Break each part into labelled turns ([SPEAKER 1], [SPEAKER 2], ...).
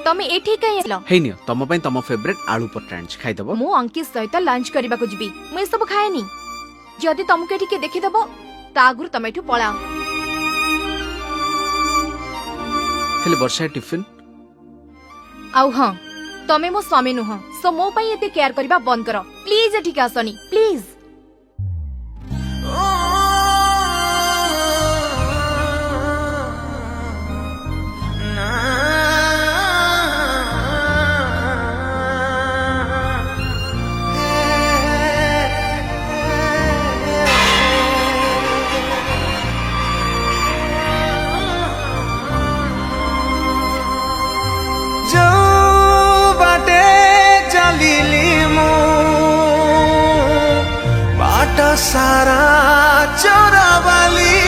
[SPEAKER 1] तमे एठी कहीं आलो
[SPEAKER 2] हे नियो तम पई तम फेवरेट आलू पराठा खाइ दबो।
[SPEAKER 1] मु अंकित सहित लंच करबा को जिबी मु सब खाएनी जदि तुमके एठी के देखि दबो ता आगुर तमे एठू पळाओ।
[SPEAKER 2] हेले वर्षा टिफिन
[SPEAKER 1] आउ हां तमे मो स्वामी नुह सो मो पई एते केयर करबा बंद करो प्लीज एठी के आसनी प्लीज।
[SPEAKER 3] सारा चोरावाली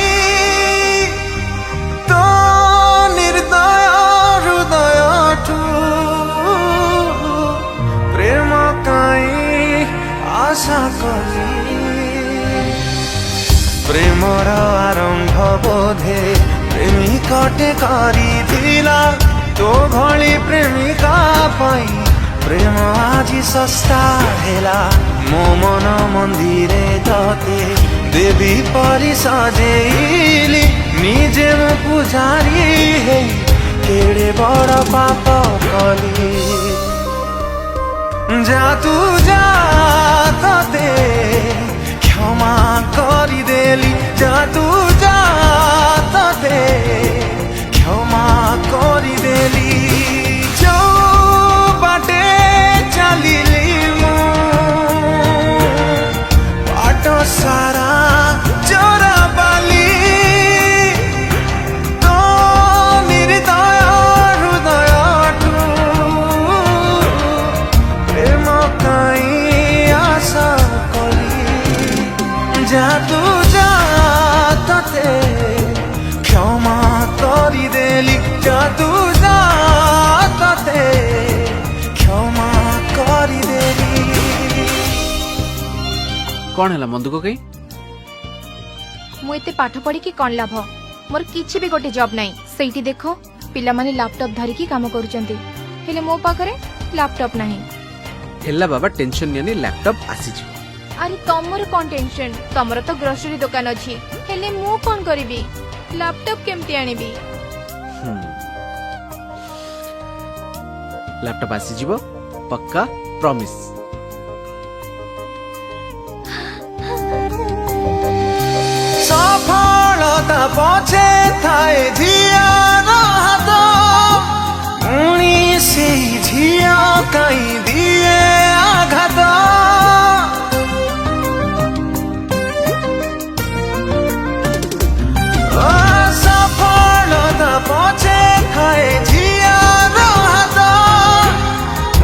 [SPEAKER 3] तो निर्दय हृदय प्रेम कई आशा कली प्रेमर आरंभ बोधे प्रेमिकटे करिथिला तो भली प्रेमिका पाई प्रेम आज सस्ता हेला मो मन मंदिरे तते देवी परी सजेइली निजे मो पुजारी हे केड़े बड़ पाप कली जा तू जा तते क्षमा करी देली जा तू जा तते क्षमा करी देली जो बाटे चलिली सारा चोरावाली तो निर्दय हृदय प्रेम कई आशा कली जा तू जा तते क्षमा करी देली जा तू जा तते क्षमा करी देली।
[SPEAKER 2] कौन है मन दुख कई
[SPEAKER 1] मु एते पाठ पढ़ी कि कौन लाभ मोर किछि भी गोटे जॉब नहीं सेठी देखो पिला माने लैपटॉप धरी की काम करूचंती हेले मो पाखरे लैपटॉप नहीं
[SPEAKER 2] हेला बाबा टेंशन नियनी लैपटॉप आसी जी।
[SPEAKER 1] अरे तमर कौन टेंशन तमर तो ग्रोसरी दुकान अछि हेले मु कोन करबी लैपटॉप केमती आनिबी
[SPEAKER 2] लैपटॉप आसी जीवो पक्का प्रॉमिस।
[SPEAKER 3] सफलता पछे थाए झियार हात उनी से झिया कई दिए आघात सफलता पछे थाए झियार हात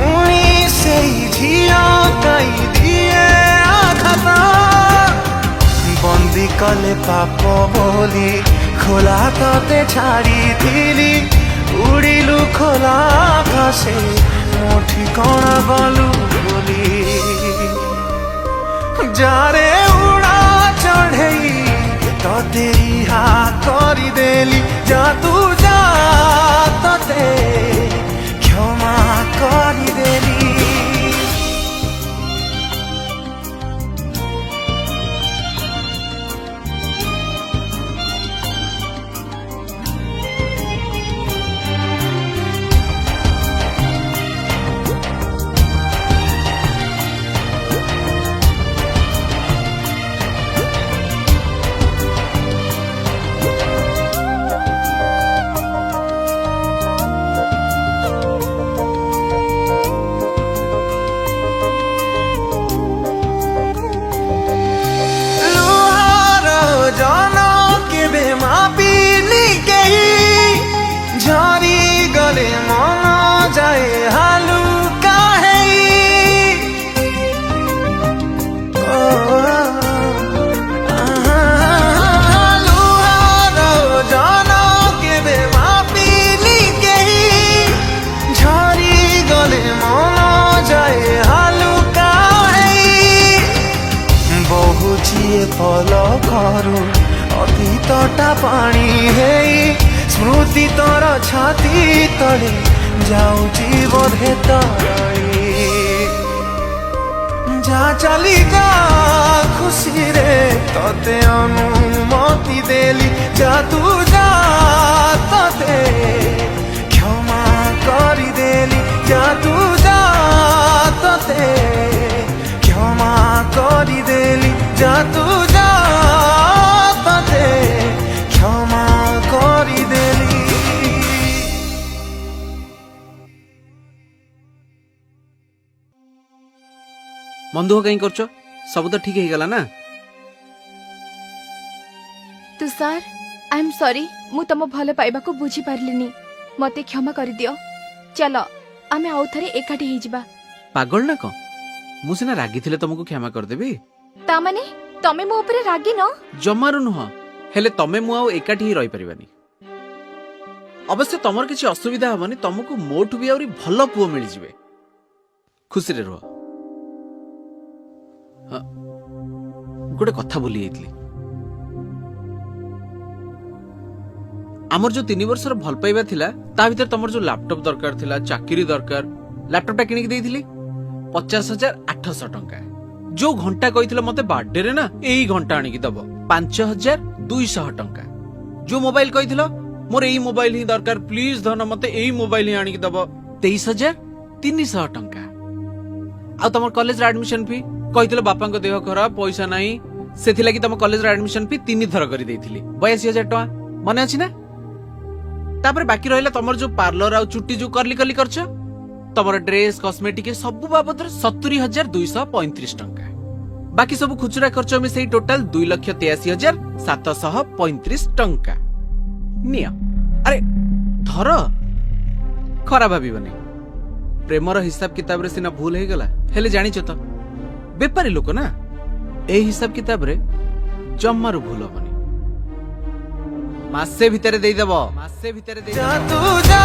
[SPEAKER 3] उनी से झिया कई दिए आघात बंदी कले पाप बोली खोला तते छाड़ी थिली उड़िलु खोला आकाशे मो ठिकाना गलु बोली जारे उड़ा चढ़ई तते रिहा करी देली जा तू जा तते क्षमा करी देली। फल करू अतीतटा पानी हे स्मृति तोर छाती तले ଯାଉଛି ବୋଧେ ତରଳି ଯା ଚାଲି ଯା ଖୁସିରେ ତତେ ଅନୁମତି ଦେଲି ଯା ତୁ ଯା ତତେ କ୍ଷମା କରିଦେଲି ଯା ତୁ ଯା ତତେ କ୍ଷମା କରିଦେଲି ଯା ତୁ ଯା ତତେ କ୍ଷମା କରିଦେଲି।
[SPEAKER 2] ମନ ଦୁଃଖ କାହିଁ କରୁଛ? ସବୁ ତ ଠିକ ହେଇଗଲା ନା।
[SPEAKER 1] ତୁଷାର ଆଇ ଏମ୍ ସରି, ମୁଁ ତମ ଭଲ ପାଇବାକୁ ବୁଝି ପାରିଲିନି। ମତେ କ୍ଷମା କରିଦିଅ। ଚାଲ ଆମେ ଆଉ ଥରେ ଏକାଠି ହେଇଯିବା।
[SPEAKER 2] ପାଗଳ ନା କଣ? ମୁଁ ସିନା ରାଗିଥିଲେ ତମକୁ କ୍ଷମା କରିଦେବି।
[SPEAKER 1] ତା ମାନେ ତମେ ମୋ ଉପରେ ରାଗିନ?
[SPEAKER 2] ଜମାରୁ ନୁହଁ, ହେଲେ ତମେ ମୁଁ ଆଉ ଏକାଠି ହିଁ ରହିପାରିବାନି। ଅବଶ୍ୟ ତମର କିଛି ଅସୁବିଧା ହବନି, ତମକୁ ମୋଠୁ ବି ଆହୁରି ଭଲ ପୁଅ ମିଳିଯିବେ। ଖୁସିରେ ରୁହ। ଗୋଟେ କଥା ଭୁଲି ଯାଇଥିଲି। ଆମର ଯୋଉ 3 ବର୍ଷର ଭଲ ପାଇବା ଥିଲା, ତା ଭିତରେ ତମର ଯୋଉ ଲାପଟପ୍ ଦରକାର ଥିଲା, ଚାକିରି ଦରକାର, ଲାପଟପଟା କିଣିକି ଦେଇଥିଲି 50,800 ଟଙ୍କା। ଯୋଉ ଘଣ୍ଟା କହିଥିଲ ମତେ ବାର୍ଥଡେରେ ନା ଏଇ ଘଣ୍ଟା ଆଣିକି ଦବ 5,200 ଟଙ୍କା। ଯୋଉ ମୋବାଇଲ କହିଥିଲ ମୋର ଏଇ ମୋବାଇଲ ହିଁ ଦରକାର, ପ୍ଲିଜ ଧନ ମତେ ଏଇ ମୋବାଇଲ ହିଁ ଆଣିକି ଦବ 23,300 ଟଙ୍କା। ଆଉ ତମର କଲେଜର ଆଡମିସନ ଫି କହିଥିଲ ବାପାଙ୍କ ଦେହ ଖରାପ, ପଇସା ନାହିଁ, ସେଥିଲାଗି ତମ କଲେଜର ଆଡମିସନ ଫି 3 ଥର କରି ଦେଇଥିଲି 82,000 ଟଙ୍କା। ମନେ ଅଛି ନା? ତାପରେ ବାକି ରହିଲା ତମର ଯୋଉ ପାର୍ଲର ଆଉ ଚୁଟି ଯୋଉ କର୍ଲି କରିଛ, ତମର ଡ୍ରେସ କସ୍ମେଟିକ ସବୁ ବାବଦରେ 70,235 ଟଙ୍କା। ବାକି ସବୁ ଖୁଚୁରା ଖର୍ଚ୍ଚ ମିଶେଇ ଟୋଟାଲ 2,83,735 ଟଙ୍କା। ନିଅ, ଆରେ ଧର, ଖରାପ ଭାବିବନି। ପ୍ରେମର ହିସାବ କିତାବରେ ସିନା ଭୁଲ ହେଇଗଲା, ହେଲେ ଜାଣିଛ ତ ବେପାରୀ ଲୋକ ନା, ଏଇ ହିସାବ କିତାବରେ ଜମାରୁ ଭୁଲ ହବନି। ମାସେ ଭିତରେ ଦେଇଦବ, ମାସେ ଭିତରେ
[SPEAKER 3] ଯା ତୁ ଯା